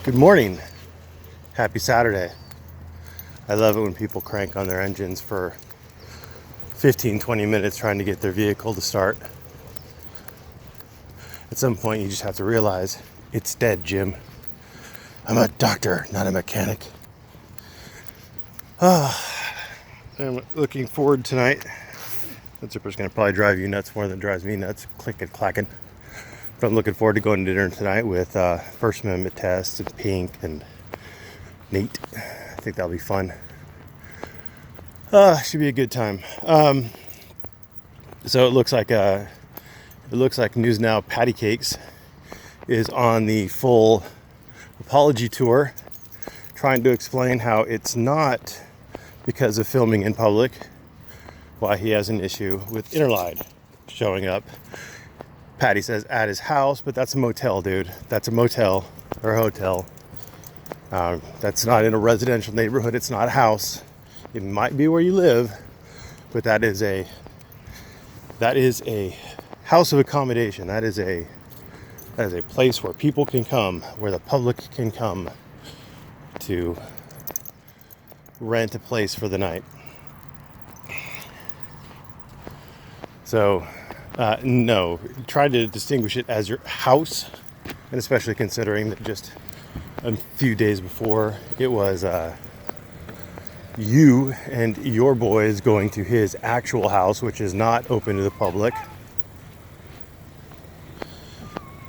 Good morning. Happy Saturday. I love it when people crank on their engines for 15-20 minutes trying to get their vehicle to start. At some point, you just have to realize it's dead, Jim. I'm a doctor, not a mechanic. I'm looking forward tonight. That zipper's going to probably drive you nuts more than it drives me nuts. Clicking, clacking. But I'm looking forward to going to dinner tonight with First Amendment Test and Pink and Nate. I think that'll be fun. Should be a good time. So it looks like News Now Patty Cakes is on the full apology tour, trying to explain how it's not because of filming in public why he has an issue with Interlied showing up. Patty says at his house, but that's a motel, dude. That's a motel or a hotel. That's not in a residential neighborhood. It's not a house. It might be where you live, but that is a house of accommodation. That is a place where people can come, where the public can come to rent a place for the night. So, no, try to distinguish it as your house, and especially considering that just a few days before it was you and your boys going to his actual house, which is not open to the public.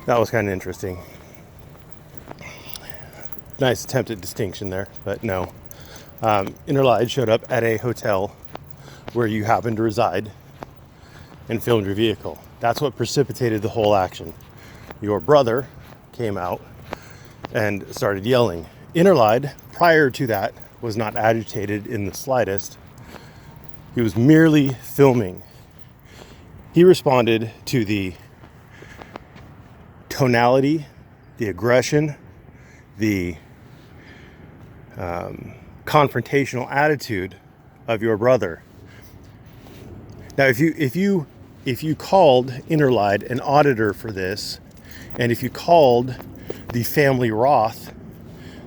That was kind of interesting. Nice attempt at distinction there, but no. Interlied showed up at a hotel where you happen to reside and filmed your vehicle. That's what precipitated the whole action. Your brother came out and started yelling. Interlied, prior to that, was not agitated in the slightest. He was merely filming. He responded to the tonality, the aggression, the confrontational attitude of your brother. Now, if you called Interlied an auditor for this, and if you called the family Roth,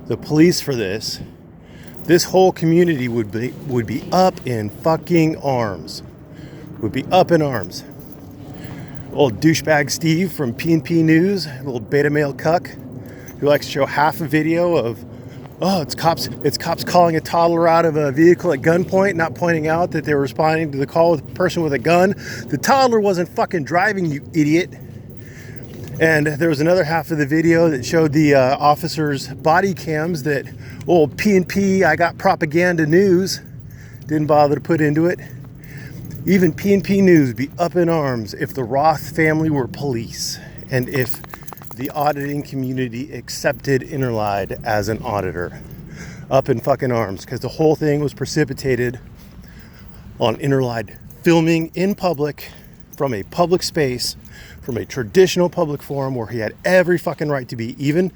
the police for this whole community would be up in fucking arms. Would be up in arms. Old douchebag Steve from P&P News, a little beta male cuck, who likes to show half a video of, it's cops calling a toddler out of a vehicle at gunpoint, not pointing out that they were responding to the call with a person with a gun. The toddler wasn't fucking driving, you idiot. And there was another half of the video that showed the officers' body cams that old P&P, I got propaganda news, didn't bother to put into it. Even P&P News would be up in arms if the Roth family were police and if the auditing community accepted Interlied as an auditor. Up in fucking arms, because the whole thing was precipitated on Interlied filming in public from a public space, from a traditional public forum where he had every fucking right to be. Even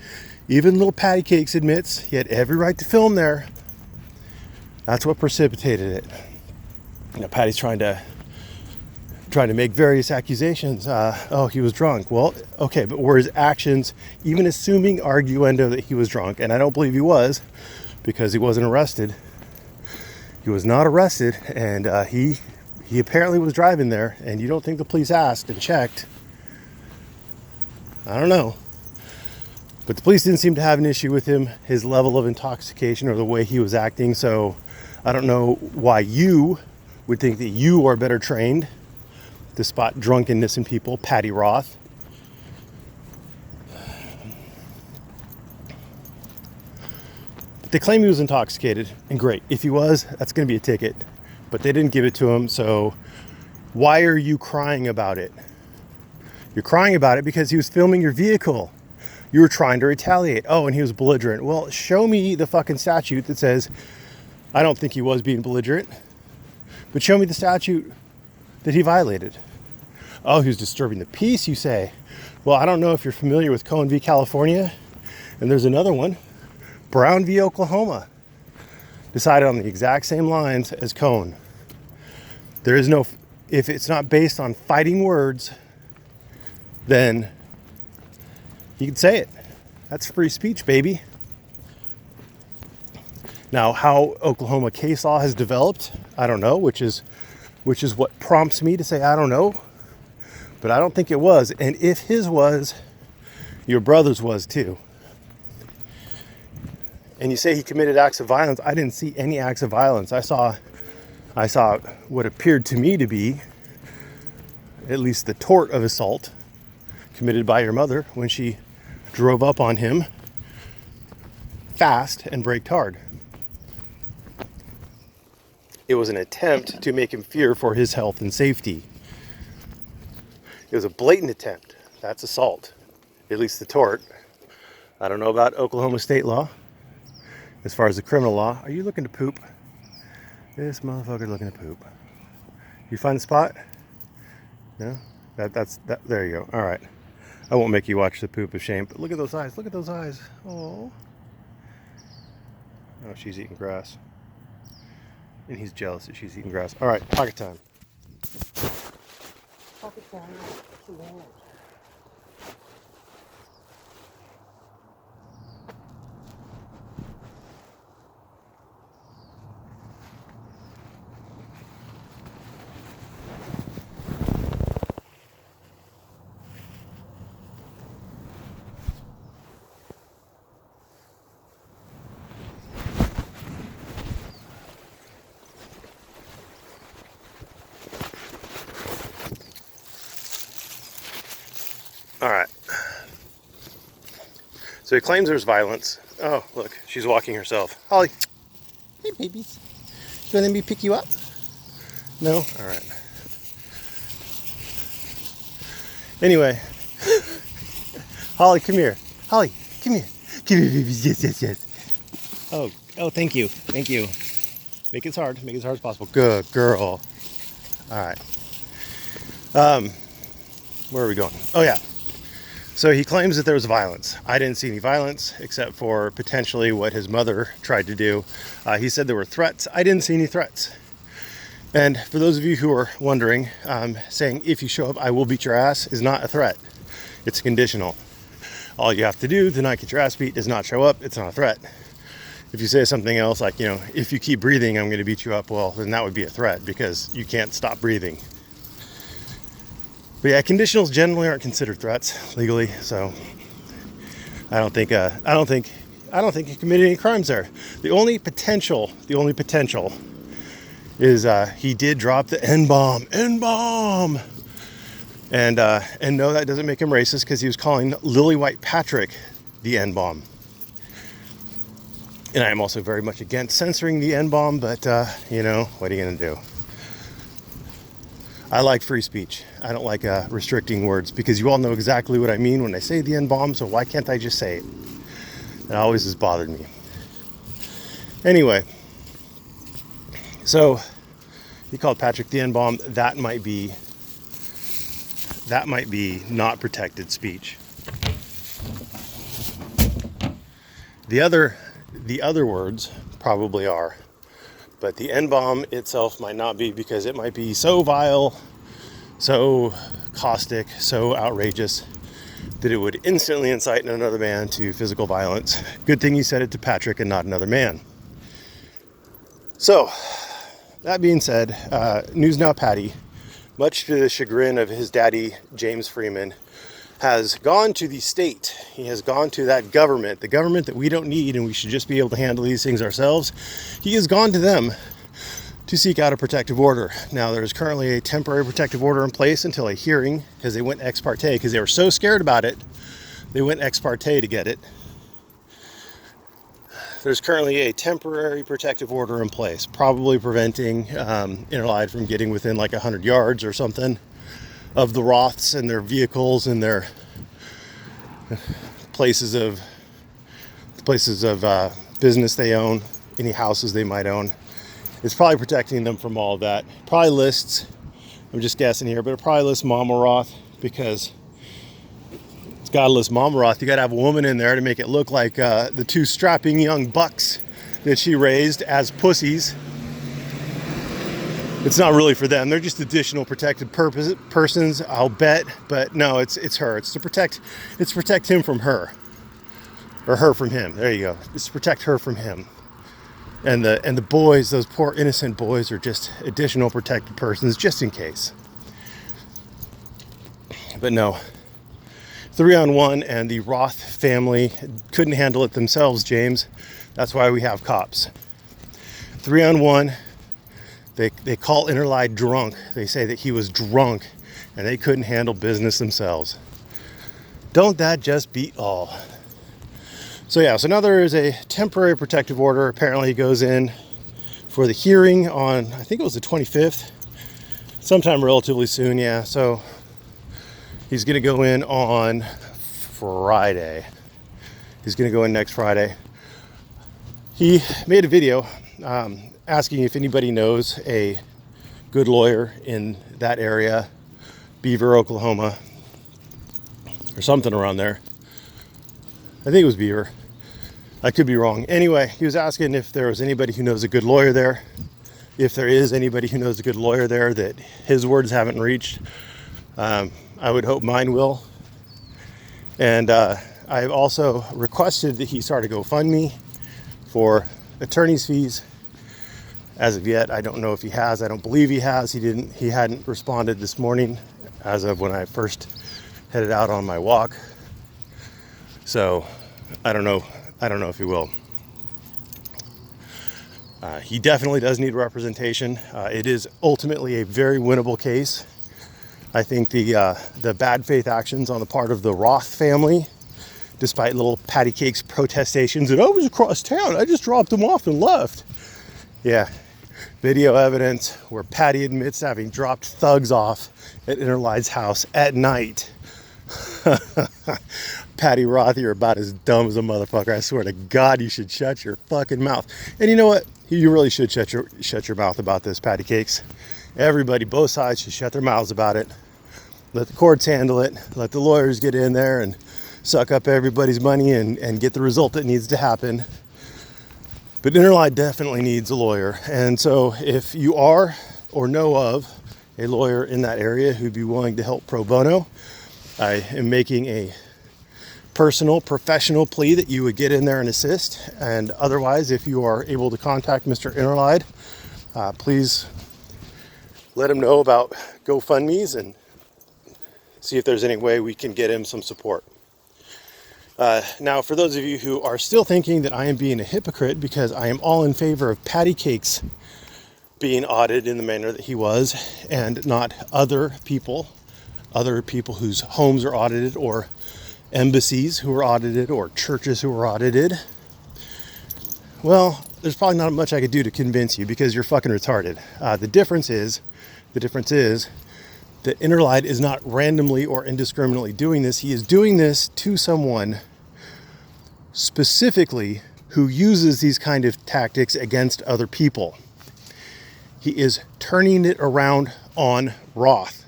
little Patty Cakes admits he had every right to film there. That's what precipitated it. Patty's trying to make various accusations. He was drunk. Well, okay, but were his actions, even assuming arguendo that he was drunk, and I don't believe he was, because he wasn't arrested. He was not arrested, and he apparently was driving there, and you don't think the police asked and checked. I don't know. But the police didn't seem to have an issue with him, his level of intoxication or the way he was acting, so I don't know why you would think that you are better trained to spot drunkenness in people, Patty Roth. But they claim he was intoxicated, and great. If he was, that's going to be a ticket. But they didn't give it to him, so why are you crying about it? You're crying about it because he was filming your vehicle. You were trying to retaliate. And he was belligerent. Well, show me the fucking statute that says, I don't think he was being belligerent, but show me the statute that he violated. He was disturbing the peace, you say. Well, I don't know if you're familiar with Cohen v. California, and there's another one, Brown v. Oklahoma, decided on the exact same lines as Cohen. There is no, if it's not based on fighting words, then you can say it. That's free speech, baby. Now, how Oklahoma case law has developed, I don't know, which is what prompts me to say I don't know. But I don't think it was. And if his was, your brother's was too. And you say he committed acts of violence. I didn't see any acts of violence. I saw what appeared to me to be at least the tort of assault committed by your mother when she drove up on him fast and braked hard. It was an attempt to make him fear for his health and safety. It was a blatant attempt. That's assault, at least the tort. I don't know about Oklahoma state law. As far as the criminal law, are you looking to poop? This motherfucker looking to poop. You find the spot? No? That's there you go. All right. I won't make you watch the poop of shame, but look at those eyes. Look at those eyes. Oh. Oh, she's eating grass. And he's jealous that she's eating grass. All right, pocket time. Pocket time. All right. So he claims there's violence. Oh, look, she's walking herself. Holly. Hey, babies. Do you want me to pick you up? No? All right. Anyway. Holly, come here. Holly, come here. Come here, babies. Yes, yes, yes. Oh, thank you. Thank you. Make it hard. Make it as hard as possible. Good girl. All right. Where are we going? Oh, yeah. So he claims that there was violence. I didn't see any violence except for potentially what his mother tried to do. He said there were threats. I didn't see any threats. And for those of you who are wondering, saying if you show up, I will beat your ass is not a threat. It's conditional. All you have to do to not get your ass beat is not show up. It's not a threat. If you say something else like, if you keep breathing, I'm going to beat you up. Well, then that would be a threat because you can't stop breathing. But yeah, conditionals generally aren't considered threats legally, so I don't think he committed any crimes there. The only potential is he did drop the N-bomb, and no, that doesn't make him racist because he was calling Lily White Patrick the N-bomb. And I am also very much against censoring the N-bomb, but what are you gonna do? I like free speech. I don't like restricting words because you all know exactly what I mean when I say the N-bomb, so why can't I just say it? That always has bothered me. Anyway, so he called Patrick the N-bomb. That might be not protected speech. The other words probably are. But the N-bomb itself might not be because it might be so vile, so caustic, so outrageous that it would instantly incite another man to physical violence. Good thing he said it to Patrick and not another man. So, that being said, News Now Patty, much to the chagrin of his daddy, James Freeman, has gone to the state. He has gone to that government, the government that we don't need and we should just be able to handle these things ourselves. He has gone to them to seek out a protective order. Now, there is currently a temporary protective order in place until a hearing because they went ex parte because they were so scared about it. They went ex parte to get it. There's currently a temporary protective order in place, probably preventing Interlide from getting within like 100 yards or something of the Roths and their vehicles and their places of business they own, any houses they might own. It's probably protecting them from all of that. Probably lists, I'm just guessing here, but it probably lists Mama Roth because it's got to list Mama Roth. You got to have a woman in there to make it look like the two strapping young bucks that she raised as pussies. It's not really for them. They're just additional protected persons, I'll bet. But no, it's her. It's to protect him from her. Or her from him. There you go. It's to protect her from him. And the boys, those poor innocent boys, are just additional protected persons just in case. But no, 3-on-1, and the Roth family couldn't handle it themselves, James. That's why we have cops. 3-on-1, they call Interlide drunk. They say that he was drunk and they couldn't handle business themselves. Don't that just beat all? So yeah, so now there is a temporary protective order. Apparently he goes in for the hearing on, I think it was the 25th, sometime relatively soon, yeah. So he's gonna go in on Friday. He's gonna go in next Friday. He made a video asking if anybody knows a good lawyer in that area, Beaver, Oklahoma, or something around there. I think it was Beaver. I could be wrong. Anyway, he was asking if there was anybody who knows a good lawyer there. If there is anybody who knows a good lawyer there that his words haven't reached, I would hope mine will. And I've also requested that he start a GoFundMe for attorney's fees. As of yet, I don't know if he has. I don't believe he has. He hadn't responded this morning as of when I first headed out on my walk. So I don't know if he will. He definitely does need representation. It is ultimately a very winnable case. I think the bad faith actions on the part of the Roth family, despite little patty cakes protestations that I was across town, I just dropped them off and left. Yeah, video evidence where Patty admits to having dropped thugs off at Interlide's house at night. Patty Roth, you're about as dumb as a motherfucker. I swear to God, you should shut your fucking mouth. And you know what? You really should shut your mouth about this, patty cakes. Everybody, both sides, should shut their mouths about it. Let the courts handle it. Let the lawyers get in there and suck up everybody's money and get the result that needs to happen. But Interlide definitely needs a lawyer. And so if you are or know of a lawyer in that area who'd be willing to help pro bono, I am making a personal, professional plea that you would get in there and assist. And otherwise, if you are able to contact Mr. Interlide, please let him know about GoFundMes and see if there's any way we can get him some support. Now, for those of you who are still thinking that I am being a hypocrite because I am all in favor of patty cakes being audited in the manner that he was and not other people whose homes are audited, or embassies who are audited, or churches who are audited, well, there's probably not much I could do to convince you because you're fucking retarded. The difference is that Interlide is not randomly or indiscriminately doing this. He is doing this to someone specifically who uses these kind of tactics against other people. He is turning it around on Roth.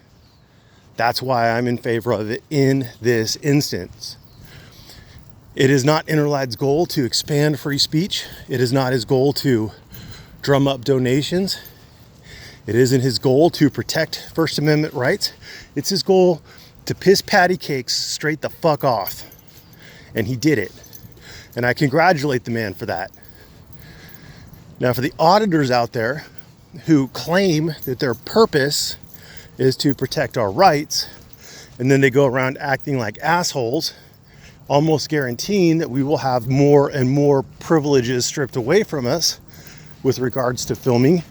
That's why I'm in favor of it in this instance. It is not Interlide's goal to expand free speech. It is not his goal to drum up donations. It isn't his goal to protect First Amendment rights. It's his goal to piss patty cakes straight the fuck off. And he did it. And I congratulate the man for that. Now, for the auditors out there who claim that their purpose is to protect our rights, and then they go around acting like assholes, almost guaranteeing that we will have more and more privileges stripped away from us with regards to filming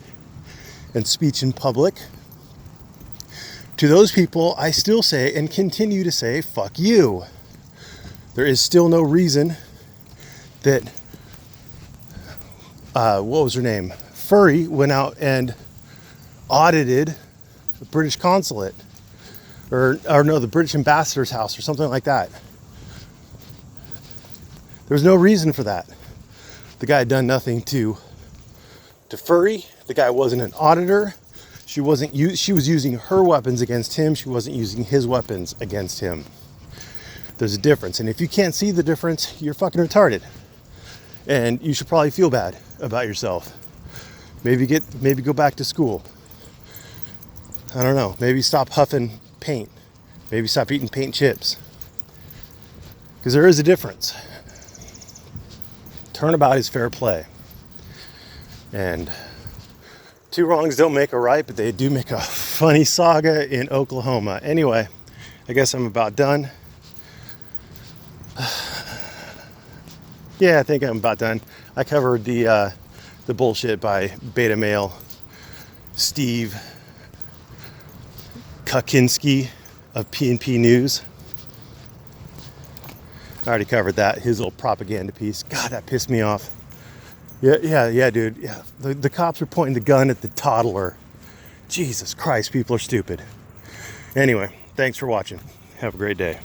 and speech in public. To those people, I still say and continue to say, fuck you. There is still no reason that, what was her name? Furry went out and audited the British consulate, or no, the British ambassador's house or something like that. There's no reason for that. The guy had done nothing to Furry. The guy wasn't an auditor. She was using her weapons against him. She wasn't using his weapons against him. There's a difference. And if you can't see the difference, you're fucking retarded. And you should probably feel bad about yourself. Maybe go back to school. I don't know. Maybe stop huffing paint. Maybe stop eating paint chips. Because there is a difference. Turnabout is fair play. And two wrongs don't make a right, but they do make a funny saga in Oklahoma. Anyway, I guess I'm about done. Yeah, I think I'm about done. I covered the bullshit by beta male Steve Kaczynski of P&P News. I already covered that, his little propaganda piece. God, that pissed me off. Yeah, dude. Yeah, the cops are pointing the gun at the toddler. Jesus Christ, people are stupid. Anyway, thanks for watching. Have a great day.